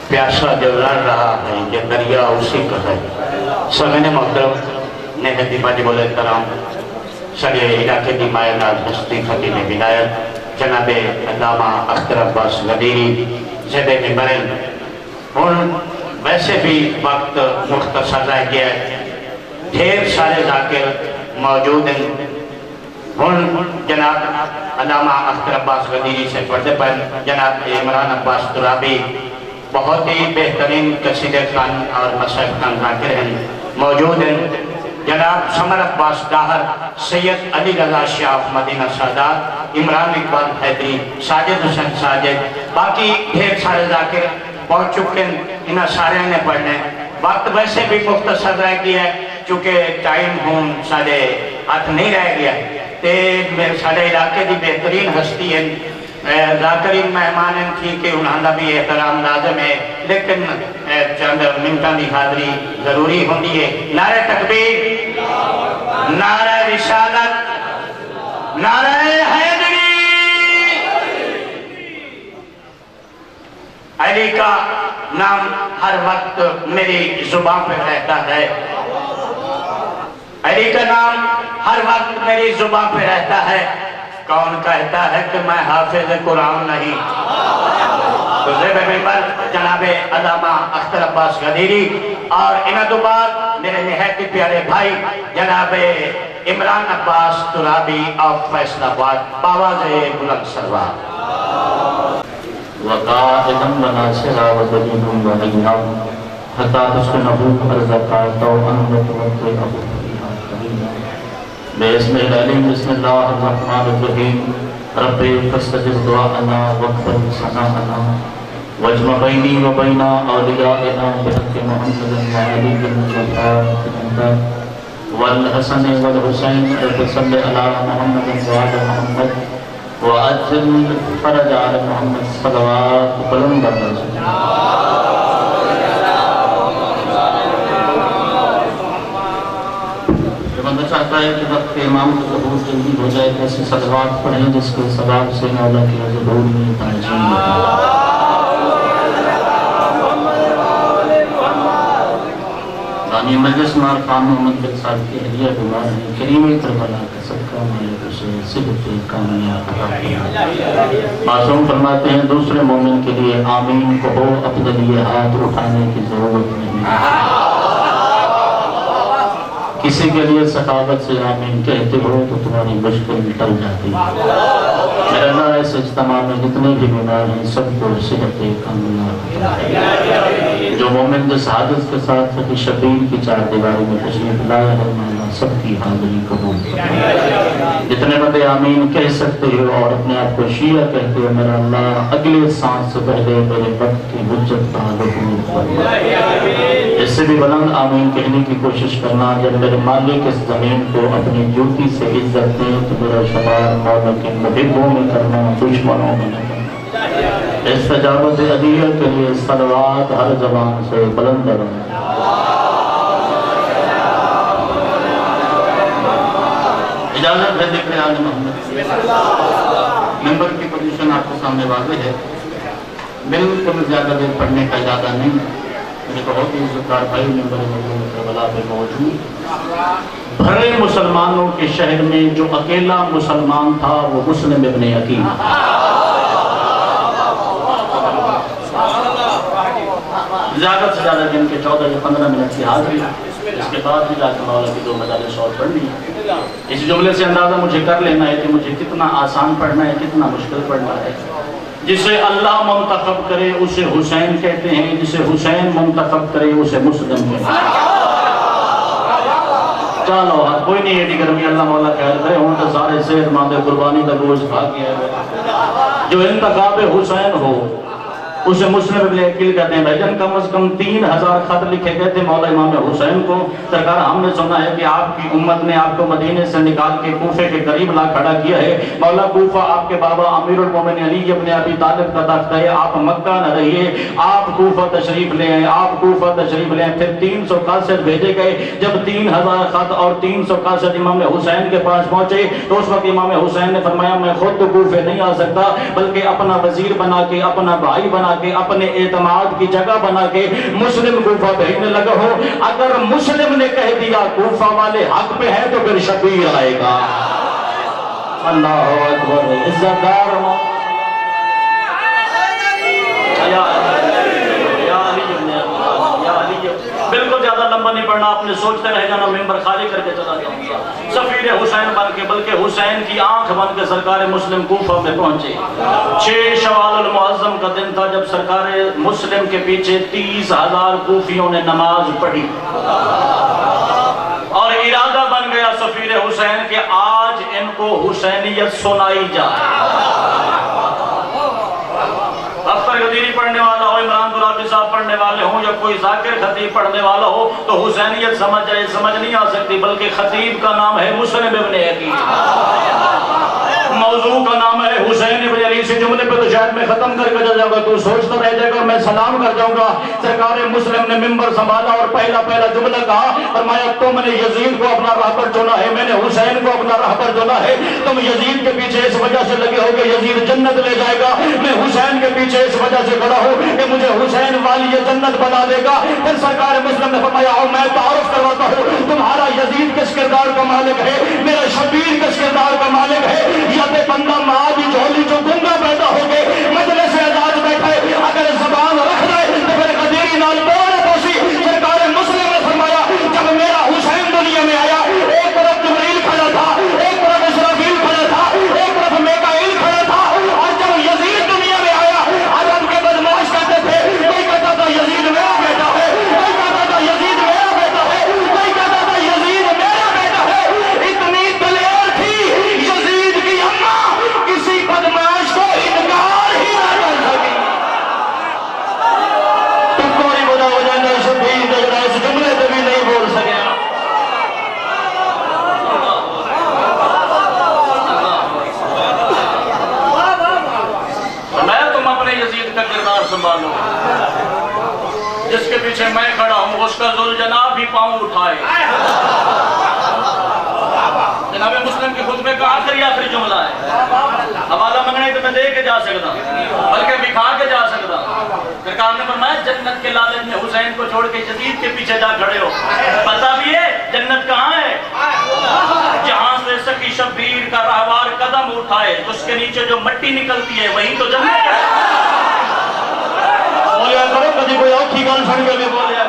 پیاسا جو لڑ رہا ہے یہ دریا اسی کا ہے۔ سمین محترم نہتی واجب الاحترام سڑے علاقے کی مایہ ناز ہستی خطیب ولایت جناب علامہ اختر عباس غدیری زیب ممبرین۔ ان ویسے بھی وقت مختصر رہ گیا ہے، ڈھیر سارے ذاکر موجود ہیں۔ ان جناب علامہ اختر عباس غدیری سے پردے پر جناب عمران عباس ترابی بہت ہی بہترین قصیدہ خان اور مصحف خان ذاکر ہیں موجود ہیں۔ جناب سمر عباس ڈاہر، سید علی رضا شاہ مدینہ سادات، عمران اقبال حیدری، ساجد حسین ساجد، باقی ڈھیر سارے ذاکر پہنچ چکے ہیں۔ انہاں سارے نے پڑھنے وقت ویسے بھی مختصر رہ گیا ہے، چونکہ ٹائم ہون سارے ہاتھ نہیں رہ گیا تے سارے علاقے دی بہترین ہستی ہیں، ذاکرین مہمان ہیں تھی کہ انہاں دا بھی احترام لازم ہے، لیکن چند منٹاں دی حاضری ضروری ہوندی ہے۔ نعرہ تکبیر، نعرہ رسالت، نعرہ حیدری۔ علی کا نام ہر وقت میری زبان پہ رہتا ہے، علی کا نام ہر وقت میری زبان پہ رہتا ہے۔ کون کہتا ہے کہ میں حافظ قرآن نہیں؟ تو زیب ممبر جناب علامہ اختر عباس غدیری اور انہاں تو بعد میرے نہایت پیارے بھائی جناب عمران عباس ترابی آف فیصل آباد باواز بلند سروار۔ وقائداً وناصرا وزلینا وعینا حتی تسکنہو ارزقا توعاً وتوقعہو فیہا قرینا۔ بسم العلیم بسم اللہ الرحمن الرحیم رب فاستجب دعاءنا واقبل ثناءنا واجمع بینی و بین اولیائنا بحق محمد وعلی المصطفى والحسن والحسین رب صلی علی محمد وعلی محمد وعجل فرج علی محمد صلوات بلند رسول۔ بندہ چاہتا ہے کہ وقت امام کو ظہور جلدی ہو جائے، ایسی صلوات پڑھیں جس کے سباب سے مولا کی ظہور میں تنظیم ہوتا ہے۔ بانی مجلس مار خان محمد بن صاحب کی ہدیہ بیمار ہیں، کریم کربلا کا صدقہ مالک اسے صبت کامیاب عطا۔ معصوم فرماتے ہیں دوسرے مومن کے لیے آمین کہو، اپنے لیے ہاتھ اٹھانے کی ضرورت نہیں۔ کسی کے لیے سخاوت سے آمین کہتے ہو تو تمہاری مشکل ٹل جاتی ہے۔ میرا اللہ اس اجتماع میں جتنے بھی بیمار ہیں سب کو صحت کامیاب عطا فرمائے۔ جو مومن جس حادث کے ساتھ فقی شبیر کی چار دیواری میں تشریف لایا ہے مولا سب کی حاضری قبول فرمائے۔ جتنے بندے آمین کہہ سکتے ہو اور اپنے آپ کو شیعہ کہتے ہو، میرا اللہ اگلے سانس سے پہلے میرے وقت کی حجت کا قبول فرمائے۔ اس سے بھی بلند آمین کہنے کی کوشش کرنا، جب میرے مالک اس زمین کو اپنی جوتی سے عزت دیں تو میرا شمار مولا کے محبوں میں کرنا، دشمنوں میں کرنا۔ استجابت عدیہ کے لیے صلوات ہر زبان سے بلند رہے۔ اجازت ہے ذکر آل محمد۔ ممبر کی پوزیشن آپ کے سامنے واضح ہے، بالکل زیادہ دیر پڑھنے کا اجازت نہیں۔ میرے بہت ہی عزتدار بھائی ممبر کربلا پہ موجود، بھرے مسلمانوں کے شہر میں جو اکیلا مسلمان تھا وہ مسلم ابن عقیل۔ زیادہ سے زیادہ جن کے 14 یا 15 منٹ کی حاضری، اس کے بعد بھی جا کے مولا کی 2 مجالس اور پڑھنی ہے۔ اس جملے سے اندازہ مجھے کر لینا ہے کہ مجھے کتنا آسان پڑھنا ہے، کتنا مشکل پڑھنا ہے۔ جسے اللہ منتخب کرے اسے حسین کہتے ہیں، جسے حسین منتخب کرے اسے مسلم کہتے ہیں۔ چلو کوئی نہیں ایڈی گرمی، اللہ مولا خیر کرے، ہوں تو سارے صحت مند قربانی کا گوشت کھا گیا ہے۔ جو انتخاب حسین ہو اسے مسلم ابن عقیل کہتے ہیں۔ بھائی جان کم از کم 3000 خط لکھے گئے تھے مولا امام حسین کو۔ سرکار ہم نے سنا ہے کہ آپ کی امت نے آپ کو مدینے سے نکال کے کوفے کے قریب لا کھڑا کیا ہے۔ مولا کوفہ آپ کے بابا امیر المومنین علی ابن ابی طالب کا تخت ہے، آپ مکہ نہ رہیے، آپ کوفہ تشریف لے آئے، آپ کوفہ تشریف لے آئے۔ پھر 300 قاصد بھیجے گئے۔ جب 3000 خط اور 300 قاصد امام حسین کے پاس پہنچے تو اس وقت امام حسین نے فرمایا میں خود تو کوفے نہیں آ سکتا، بلکہ اپنا وزیر بنا کے، اپنا بھائی بنا کے اپنے اعتماد کی جگہ بنا کے مسلم کوفہ بھیجنے لگا ہو. اگر مسلم نے کہہ دیا کوفہ والے حق پہ ہیں تو پھر شبیر آئے گا. اللہ اکبر. عزت دار بالکل زیادہ لمبا نہیں پڑھنا, آپ نے سوچتے رہ جانا, ممبر خالی کر کے چلا جاؤں گا. سفیر حسین بن کے, بلکہ حسین کی آنکھ بن کے سرکار مسلم کوفہ میں پہنچے. 6 شوال المعظم کا دن تھا جب سرکار مسلم کے پیچھے 30,000 کوفیوں نے نماز پڑھی اور ارادہ بن گیا سفیر حسین کہ آج ان کو حسینیت سنائی جائے. اختر غدیری پڑھنے والا ہو, عمران دراقی صاحب پڑھنے والے ہوں, یا کوئی ذاکر خطیب پڑھنے والا ہو تو حسینیت سمجھ جائے, سمجھ نہیں آ سکتی. بلکہ خطیب کا نام ہے مسلم ابن عقیل, موضوع کا نام ہے حسین ابن علی. سے جملے پہ تو شاید میں ختم کر کے چل جاؤں گا, تو سوچتا رہ جائے گا, میں سلام کر جاؤں گا. سرکار مسلم نے ممبر سنبھالا اور پہلا جملہ کہا, فرمایا تم نے یزید کو اپنا راہبر چنا ہے, میں نے حسین کو اپنا راہبر چنا ہے. تم یزید کے پیچھے اس وجہ سے لگے ہو کہ یزید جنت لے جائے گا, میں حسین کے پیچھے اس وجہ سے کھڑا ہوں کہ مجھے حسین والی جنت بنا دے گا. پھر سرکار مسلم نے فرمایا آؤ میں تعارف کرواتا ہوں, تمہارا یزید کس کردار کا مالک ہے, میرا شبیر کس کردار کا مالک ہے. یا بے بندہ ماں دی جھولی جو گنگا پیدا ہو گئے, مجلس اعزاز بیٹھے, اگر زبان رکھ رہے تو پھر غدیری نال بوڑے پوسی. سرکار مسلم نے فرمایا جب میرا حسین دنیا میں آیا, ایک طرف جبریل کھڑا تھا, ایک طرف اسرافیل کھڑا تھا, ایک طرف میکائیل کھڑا تھا. اور جب یزید دنیا میں آیا, عرب کے بدماش کہتے تھے, کوئی کہتا تھا یزید میرا بیٹا ہے, کوئی کہتا تھا یزید میرا بیٹا ہے, کوئی کہتا تھا یزید میرا بیٹا ہے. اتنی دلیر تھی یزید کی اماں, کسی بدماش کو انکار ہی نہ کر سکی. تو کوئی بڑا ہو جائے گا شبیر جگڑا اس جملے پہ بھی نہیں بول سکے. کردار سنبھالو, جس کے پیچھے میں کھڑا ہوں اس کا ذوالجناب بھی پاؤں اٹھائے. جناب مسلم کے خطبے کا آخری جملہ ہے, حوالہ منگنے تو میں دے کے جا سکتا, بلکہ بکھا کے جا سکتا. سرکار نے فرمایا جنت کے لالچ میں حسین کو چھوڑ کے یزید کے پیچھے جا کھڑے ہو. پتہ بھی ہے جنت کہاں ہے, جہاں سے سکی شبیر کا راہوار قدم اٹھائے اس کے نیچے جو مٹی نکلتی ہے وہی تو جنت ہے. بولیا کرو کبھی کوئی اور گل سن کے بھی بولیا.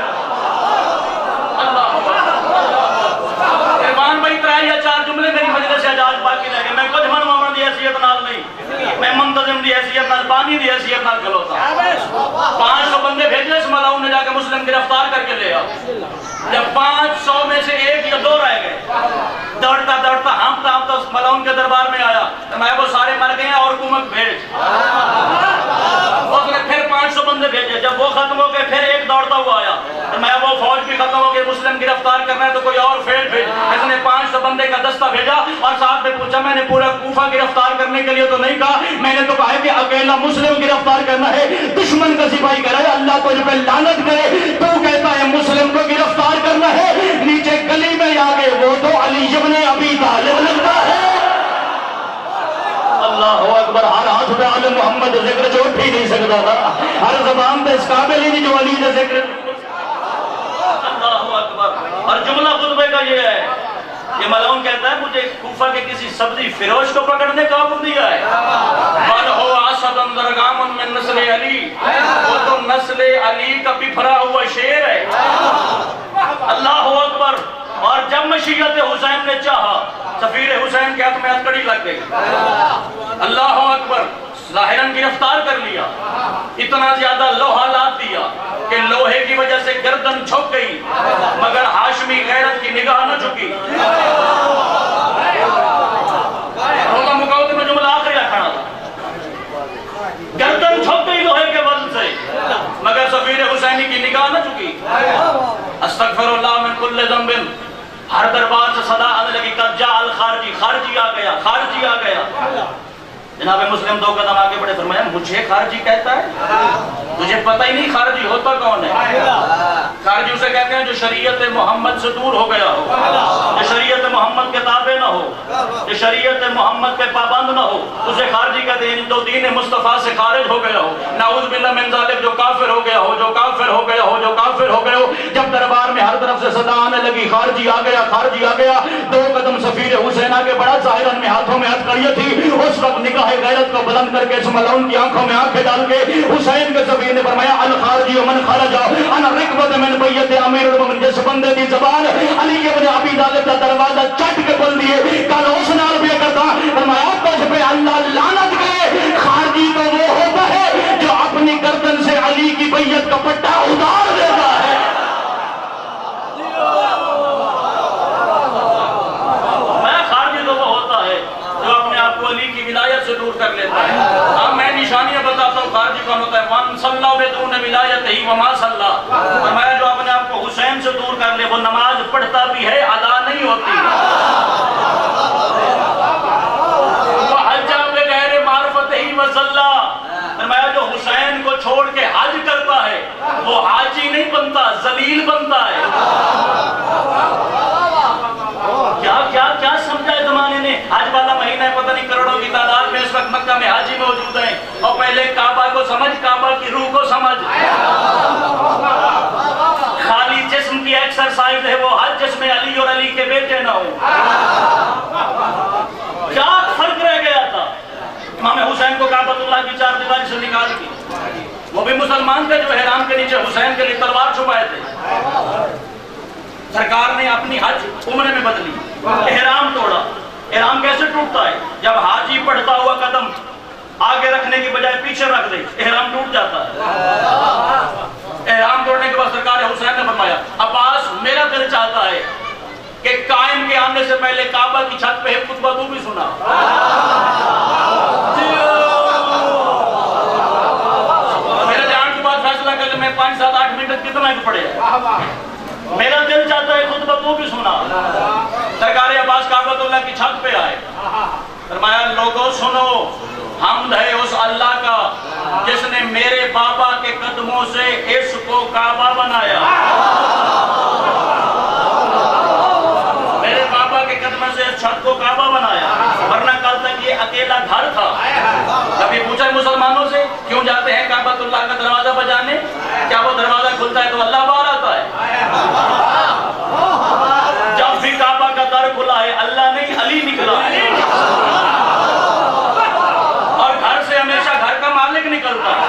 عرفان بھائی 3 یا 4 جملے میری مجلس سے اجاز باقی رہ گئے. میں کچھ منواؤں دی حیثیت نال نہیں, میں منتظم دی حیثیت نال, بانی دی حیثیت نال کھلوتا. 500 بندے بھیجے, اس ملاؤں نے جا کے مسلم گرفتار کر کے لے آ. جب 500 میں سے 1 یا 2 رہ گئے, دوڑتا ہمتا اس ملاؤں کے دربار میں آیا, میں وہ سارے مر گئے اور حکومت بھیج. اس نے پھر 500 بندے بھیجے, جب وہ ختم ہو گئے پھر 1 دوڑتا ہوا آیا, میں وہ فوج بھی ختم ہو گئی, مسلم گرفتار کرنا ہے تو کوئی اور فیل بھیج. اس نے 500 بندے کا دستہ بھیجا اور ساتھ میں پوچھا, میں نے پورا کوفہ گرفتار کرنے کے لیے تو نہیں کہا, میں نے تو کہا ہے کہ اکیلا مسلم گرفتار کرنا ہے. دشمن کا سپاہی کہہ رہا ہے اللہ کو پہ لعنت کرے, تو کہتا ہے مسلم کو گرفتار کرنا ہے. نیچے گلی میں آگے وہ تو علی ابن ابی طالب لگتا ہے. اللہ اکبر. ہر ہاتھ پہ آل محمد ذکر جو اٹھ ہی نہیں سکتا تھا, ہر زبان پہ اس قابل ہی نہیں جو علی کا ذکر. اللہ اکبر. اور جملہ خطبے کا یہ ہے, یہ ملعون کہتا ہے مجھے کوفہ کے کسی سبزی فروش کو پکڑنے کا حکم دیا ہے. بل ہو اسد درگام من نسل علی, وہ تو نسل علی کا بپھرا ہوا شیر ہے. اللہ اکبر. اور جب مشیت حسین نے چاہا, سفیر حسین کے ہاتھ میں ہتھکڑی لگ گئی. اللہ اکبر. ظاہراً گرفتار کر لیا, اتنا زیادہ لوہا لاد دیا کہ لوہے کی وجہ سے گردن جھک گئی, مگر ہاشمی غیرت کی نگاہ نہ جھکی. روزہ مقاومت میں جملہ آخری کھڑا تھا, گردن جھک گئی لوہے کے وزن سے, مگر سفیر حسینی کی نگاہ نہ جھکی. استغفر اللہ من کل ذنب. ہر دربار سے صدا آنے لگی, قد جاء الخارجی, خارجی آ گیا, خارجی آ گیا. جناب مسلم 2 قدم آگے بڑھے, فرمایا مجھے خارجی کہتا ہے, تجھے پتہ ہی نہیں خارجی ہوتا کون ہے. خارجی اسے کہتے ہیں جو شریعت محمد سے دور ہو گیا ہو، جو شریعت محمد کے تابع نہ ہو، جو شریعت محمد کے پابند نہ ہو، اسے خارجی کہتے ہیں جو دین مصطفیٰ سے خارج ہو گیا ہو۔ نعوذ باللہ من ذالک، جو کافر ہو گیا ہو، جو کافر ہو گیا ہو، جو کافر ہو گیا ہو۔ جب دربار میں ہر طرف سے صدا آنے لگی خارجی آ گیا، خارجی آ گیا، 2 قدم سفیر حسین آگے بڑھا، ظاہراً میں ہاتھوں میں ہتھکڑیاں تھی، اس وقت نگاہ غیرت کو بلند کر کے اس ملعون کی آنکھوں میں آنکھیں ڈال کے حسین کے سفیر نے فرمایا الخارجی من خرج انا رکبت من بیت امیر المومنین، جس بندے دی زبان علی ابن ابی طالب کا دروازہ چٹ کے کھول دیے کل اس نال بھی کرتا، فرمایا تجھ پہ اللہ لعنت کرے، خارجی تو وہ ہوتا ہے جو اپنی گردن سے علی کی بیعت کا پٹا اتار دیتا ہے۔ میں خارجی تو وہ ہوتا ہے جو اپنے آپ کو علی کی ولایت سے دور کر لیتا ہے۔ اب میں نشانیاں بتاتا ہوں خارجی کون ہوتا ہے۔ وَمَن صَلَّى بِدُونِ وِلَایَتِهِ وَمَا صَلَّى، فرمایا جو اپنے آپ کو حسین سے دور کر لے وہ نماز پڑھتا بھی ہے ادا نہیں ہوتی۔ وَحَجَّ بِغَيْرِ مَعْرِفَتِهِ وَصَلَّى، فرمایا جو حسین کو چھوڑ کے حج کرتا ہے وہ حاجی نہیں بنتا، ذلیل بنتا ہے۔ کیا سمجھا ہے زمانے نے؟ حج والا مہینہ ہے، پتہ نہیں کروڑوں کی تعداد میں اس وقت مکہ میں حاجی موجود ہیں، اور پہلے کعبہ کو سمجھ، کعبہ کی روح کو سمجھ۔ خالی جسم کی ایکسرسائز ہے وہ حج جس میں علی اور علی کے بیٹے نہ ہوں۔ کیا فرق رہ گیا تھا؟ امام حسین کو کعبۃ اللہ کی 4 دیواری سے نکال دی، وہ بھی مسلمان تھے جو احرام کے نیچے حسین کے لیے تلوار چھپائے تھے۔ سرکار نے اپنی حج عمرے میں بدلی، احرام توڑا۔ احرام کیسے ٹوٹتا ہے؟ جب حاجی پڑھتا ہوا قدم آگے رکھنے کی بجائے پیچھے رکھ دے، احرام ٹوٹ جاتا ہے۔ احرام توڑنے کے بعد سرکار حسین نے فرمایا عباس میرا دل چاہتا ہے کہ قائم کے آنے سے پہلے کعبہ کی چھت پہ خطبہ تو بھی سنا۔ میرے جان کے بعد فیصلہ کر لیں میں 5 7 8 منٹ کتنا ہی پڑے، میرا دل چاہتا ہے خطبہ تو بھی سنا۔ سرکار عباس کعبۃ اللہ کی چھت پہ آئے، فرمایا لوگوں سنو، حمد ہے اس اللہ کا جس نے میرے بابا کے قدموں سے اس کو کعبہ بنایا۔ میرے بابا کے قدموں سے اس چھت کو کعبہ بنایا، ورنہ کل تک یہ اکیلا گھر تھا۔ کبھی پوچھا مسلمانوں سے کیوں جاتے ہیں کعبۃ اللہ کا دروازہ بجانے؟ کیا وہ دروازہ کھلتا ہے تو اللہ باہر آتا ہے؟ جب بھی کعبہ کا در کھلا ہے اللہ نہیں علی نکلا ہے، اور گھر سے ہمیشہ گھر کا مالک نکلتا ہے۔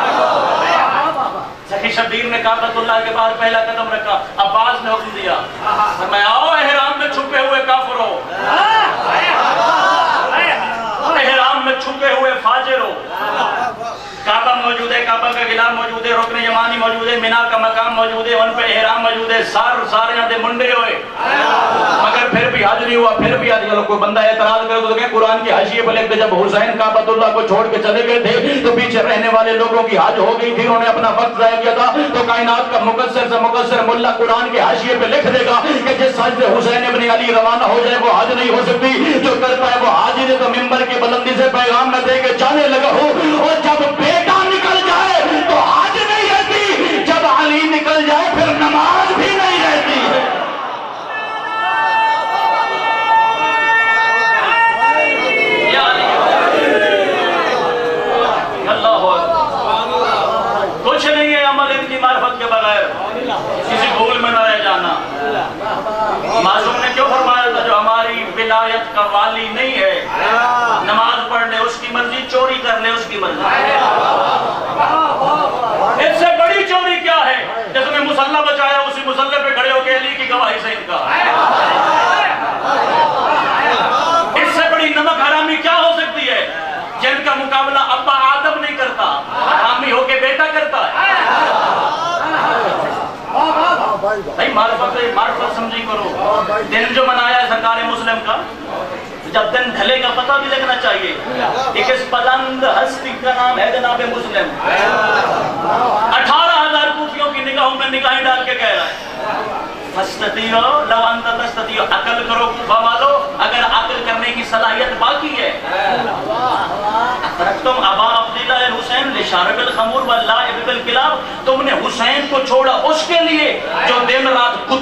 سخی شبیر نے کعبۃ اللہ کے باہر پہلا قدم رکھا، عباس نے حکم دیا، میں آؤ احرام میں چھپے ہوئے کافرو، احرام میں چھپے ہوئے فاجرو۔ کعبہ موجود ہے، کعبہ کا غلاف موجود ہے، رکن یمانی موجود ہے، مینا کا مقام موجود ہے، ان پہ احرام موجود ہے، سارے یہاں دے منڈے ہوئے، مگر پھر بھی حج نہیں ہوا، پھر بھی حج۔ کوئی بندہ اعتراض کرے تو کہ قرآن کی حاشیے پہ لکھتے جب حسین کعبۃ اللہ کو چھوڑ کے چلے گئے تھے تو پیچھے رہنے والے لوگوں کی حج ہو گئی تھی، انہوں نے اپنا وقت ضائع کیا تھا، تو کائنات کا مقصر سے مقصر ملا قرآن کی حاشیے پہ لکھ دے گا کہ جس حج سے حسین ابن علی روانہ ہو جائے وہ حج نہیں ہو سکتی، جو کرتا ہے وہ حاجی نے تو ممبر کی بلندی سے پیغام میں دے کے جانے لگا ہو، اور جب بیٹا نکل جائے تو حج نہیں رہتی، جب علی نکل جائے پھر نماز بھی نہیں رہتی ہے۔ کچھ نہیں ہے عمل ان کی معرفت کے بغیر، کسی بھول میں نہ رہ جانا۔ معصوم نے کیوں فرمایا تھا جو ہماری ولایت کا والی نہیں ہے، نماز پڑھ لے اس کی مرضی، چوری کر لے اس کی مرضی۔ اس سے بڑی چوری کیا ہے؟ جس نے مصلی بچایا اسی مصلی پہ کھڑے ہو کے علی کی گواہی سے انکار۔ اس سے بڑی نمک حرامی کیا ہو سکتی ہے؟ جن کا مقابلہ ابا آدم نہیں کرتا، حرامی ہو کے بیٹا کرتا ہے۔ بھائی معرفت سمجھی کرو۔ دن جو منایا ہے سرکار مسلم کا، جب دن ڈھلے کا پتہ بھی لگنا چاہیے کہ کس بلند ہستی کا نام ہے جناب مسلم۔ 18,000 کوفیوں کی نگاہوں میں نگاہیں ڈال کے کہہ رہا ہے فَاسْتَطِيعُ لَوْ أَنْتَ تَسْتَطِيعُ، عقل کرو کوفہ والو اگر عقل کرنے کی صلاحیت باقی ہے۔ تم ابا عبداللہ الحسین لشارب الخمور واللعب بالکلاب، تم نے حسین کو چھوڑا اس کے لیے جو